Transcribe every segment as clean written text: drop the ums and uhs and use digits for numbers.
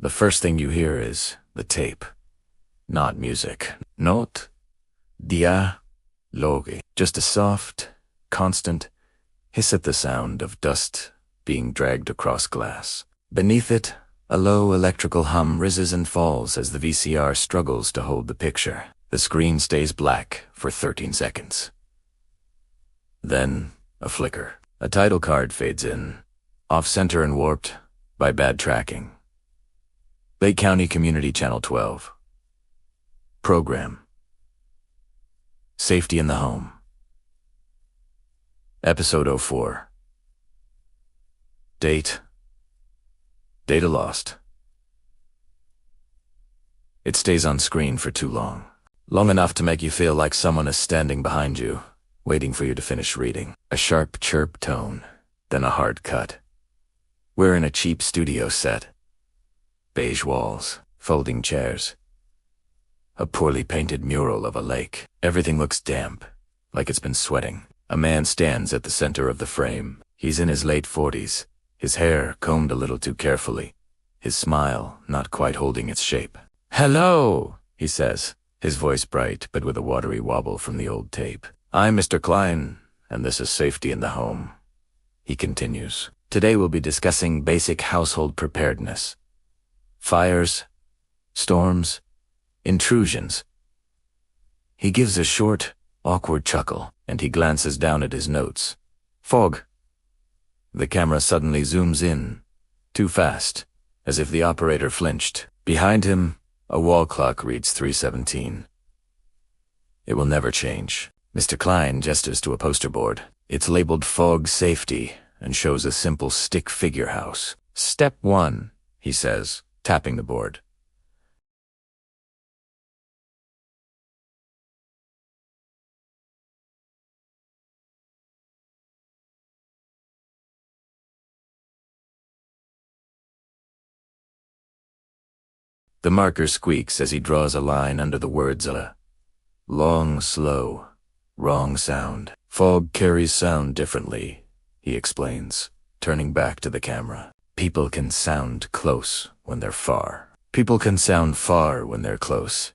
The first thing you hear is the tape. Not music. Not dialogue. Just a soft, constant hiss at the sound of dust being dragged across glass. Beneath it, a low electrical hum rises and falls as the VCR struggles to hold the picture. The screen stays black for 13 seconds. Then, a flicker. A title card fades in, off-center and warped by bad tracking. Lake County Community Channel 12. Program. Safety in the Home. Episode 04. Date. Data lost. It stays on screen for too long. Long enough to make you feel like someone is standing behind you, waiting for you to finish reading. A sharp chirp tone, then a hard cut. We're in a cheap studio set. Beige walls, folding chairs. A poorly painted mural of a lake. Everything looks damp, like it's been sweating. A man stands at the center of the frame. He's in his late 40s, his hair combed a little too carefully, his smile not quite holding its shape. "Hello," he says, his voice bright but with a watery wobble from the old tape. "I'm Mr. Klein, and this is Safety in the Home." He continues. "Today we'll be discussing basic household preparedness. Fires, storms, intrusions." He gives a short, awkward chuckle, and he glances down at his notes. Fog. The camera suddenly zooms in, too fast, as if the operator flinched. Behind him, a wall clock reads 3:17. It will never change. Mr. Klein gestures to a poster board. It's labeled Fog Safety and shows a simple stick figure house. "Step 1, he says, tapping the board. The marker squeaks as he draws a line under the words a long, slow, wrong sound. Fog carries sound differently, he explains, turning back to the camera. People can sound close when they're far. People can sound far when they're close.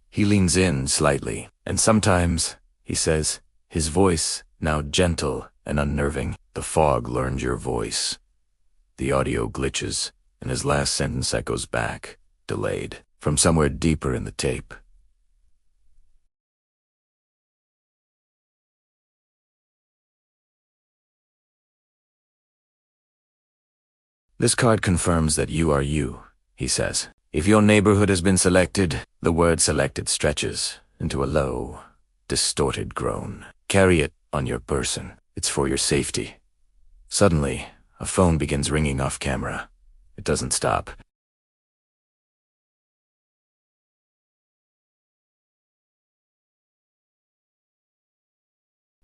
He leans in slightly, and sometimes, he says, his voice, now gentle and unnerving, "The fog learned your voice." The audio glitches, and his last sentence echoes back, delayed, from somewhere deeper in the tape. "This card confirms that you are you," he says. "If your neighborhood has been selected," the word selected stretches into a low, distorted groan. "Carry it on your person. It's for your safety." Suddenly, a phone begins ringing off camera. It doesn't stop.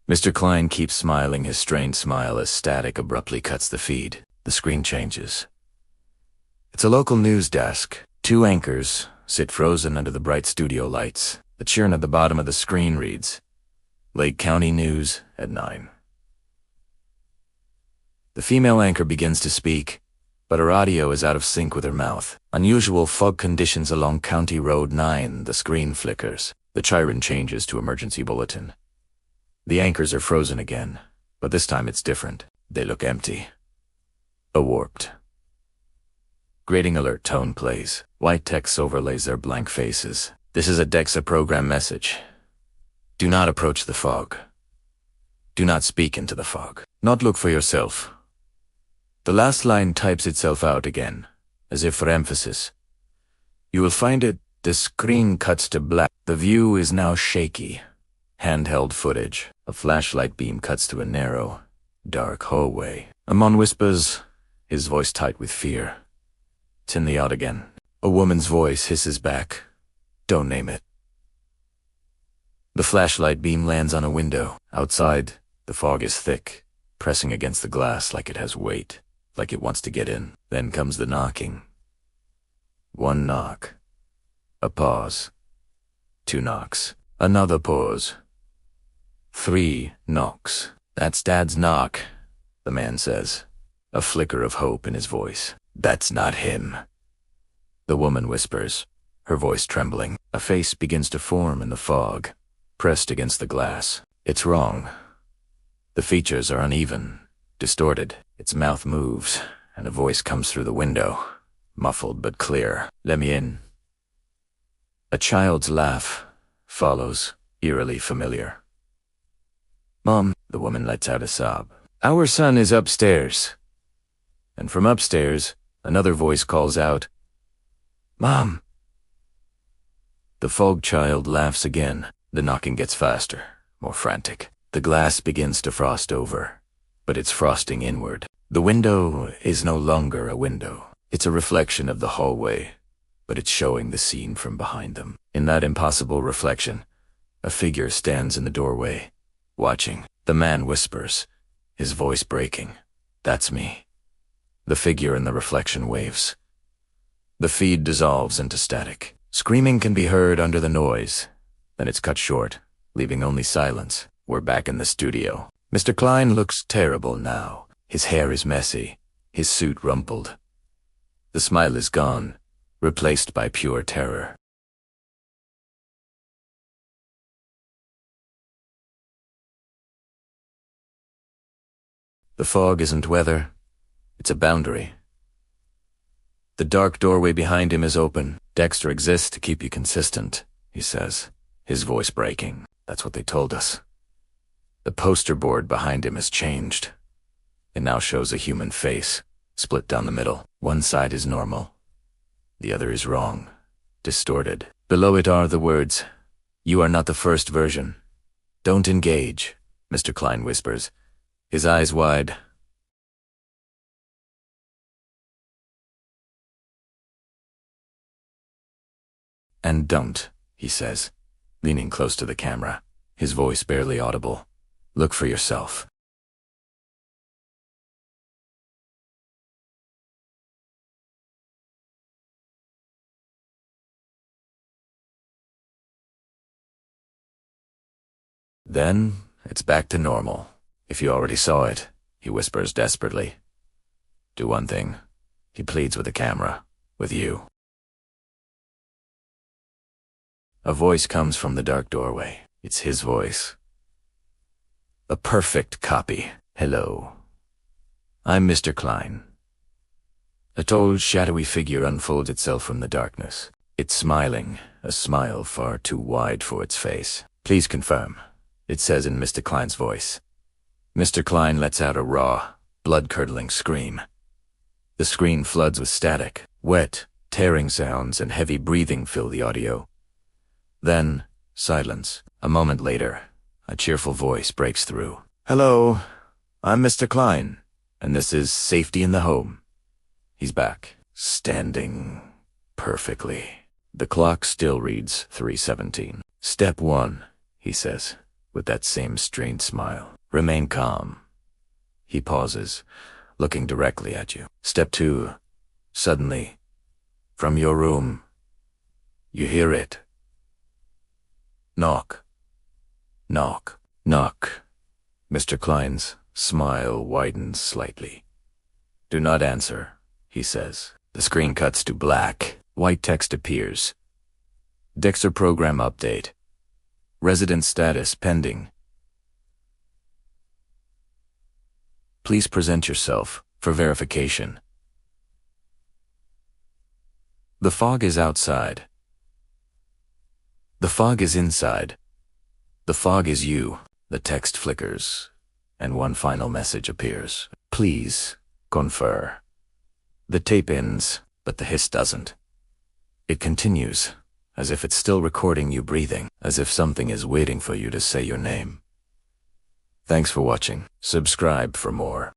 Mr. Klein keeps smiling his strained smile as static abruptly cuts the feed. The screen changes. It's a local news desk. 2 anchors sit frozen under the bright studio lights. The churn at the bottom of the screen reads, Lake County News at 9. The female anchor begins to speak, but her audio is out of sync with her mouth. Unusual fog conditions along County Road 9. The screen flickers. The chyron changes to emergency bulletin. The anchors are frozen again, but this time it's different. They look empty. A warped. Grading alert tone plays. White text overlays their blank faces. This is a DEXTER program message. Do not approach the fog. Do not speak into the fog. Not look for yourself. The last line types itself out again, as if for emphasis. You will find it. The screen cuts to black. The view is now shaky. Handheld footage. A flashlight beam cuts to a narrow, dark hallway. Amon whispers, his voice tight with fear. It's in the out again. A woman's voice hisses back. Don't name it. The flashlight beam lands on a window. Outside, the fog is thick, pressing against the glass like it has weight, like it wants to get in. Then comes the knocking. 1 knock. A pause. 2 knocks. Another pause. 3 knocks. That's Dad's knock, the man says, a flicker of hope in his voice. That's not him. The woman whispers, her voice trembling. A face begins to form in the fog, pressed against the glass. It's wrong. The features are uneven, distorted. Its mouth moves, and a voice comes through the window, muffled but clear. "Let me in." A child's laugh follows, eerily familiar. "Mom," the woman lets out a sob. "Our son is upstairs." And from upstairs, another voice calls out, "Mom." The fog child laughs again. The knocking gets faster, more frantic. The glass begins to frost over, but it's frosting inward. The window is no longer a window. It's a reflection of the hallway, but it's showing the scene from behind them. In that impossible reflection, a figure stands in the doorway, watching. The man whispers, his voice breaking, "That's me." The figure in the reflection waves. The feed dissolves into static. Screaming can be heard under the noise. Then it's cut short, leaving only silence. We're back in the studio. Mr. Klein looks terrible now. His hair is messy, his suit rumpled. The smile is gone, replaced by pure terror. The fog isn't weather, it's a boundary. The dark doorway behind him is open. "Dexter exists to keep you consistent," he says, his voice breaking. That's what they told us. The poster board behind him has changed. It now shows a human face, split down the middle. One side is normal, the other is wrong, distorted. Below it are the words, "You are not the first version. Don't engage," Mr. Klein whispers, his eyes wide. "And don't," he says, leaning close to the camera, his voice barely audible. "Look for yourself." Then, it's back to normal. "If you already saw it," he whispers desperately. "Do one thing," he pleads with the camera, "with you." A voice comes from the dark doorway. It's his voice. A perfect copy. "Hello. I'm Mr. Klein." A tall, shadowy figure unfolds itself from the darkness. It's smiling, a smile far too wide for its face. "Please confirm," it says in Mr. Klein's voice. Mr. Klein lets out a raw, blood-curdling scream. The screen floods with static. Wet, tearing sounds and heavy breathing fill the audio. Then, silence. A moment later, a cheerful voice breaks through. "Hello, I'm Mr. Klein, and this is Safety in the Home." He's back, standing perfectly. The clock still reads 3:17. "Step 1, he says, with that same strained smile. "Remain calm." He pauses, looking directly at you. "Step 2, suddenly, from your room, you hear it. Knock. Knock. Knock." Mr. Klein's smile widens slightly. "Do not answer," he says. The screen cuts to black. White text appears. "DEXTER program update. Resident status pending. Please present yourself for verification." The fog is outside. The fog is inside. The fog is you. The text flickers, and one final message appears. "Please confer." The tape ends, but the hiss doesn't. It continues, as if it's still recording you breathing, as if something is waiting for you to say your name. Thanks for watching. Subscribe for more.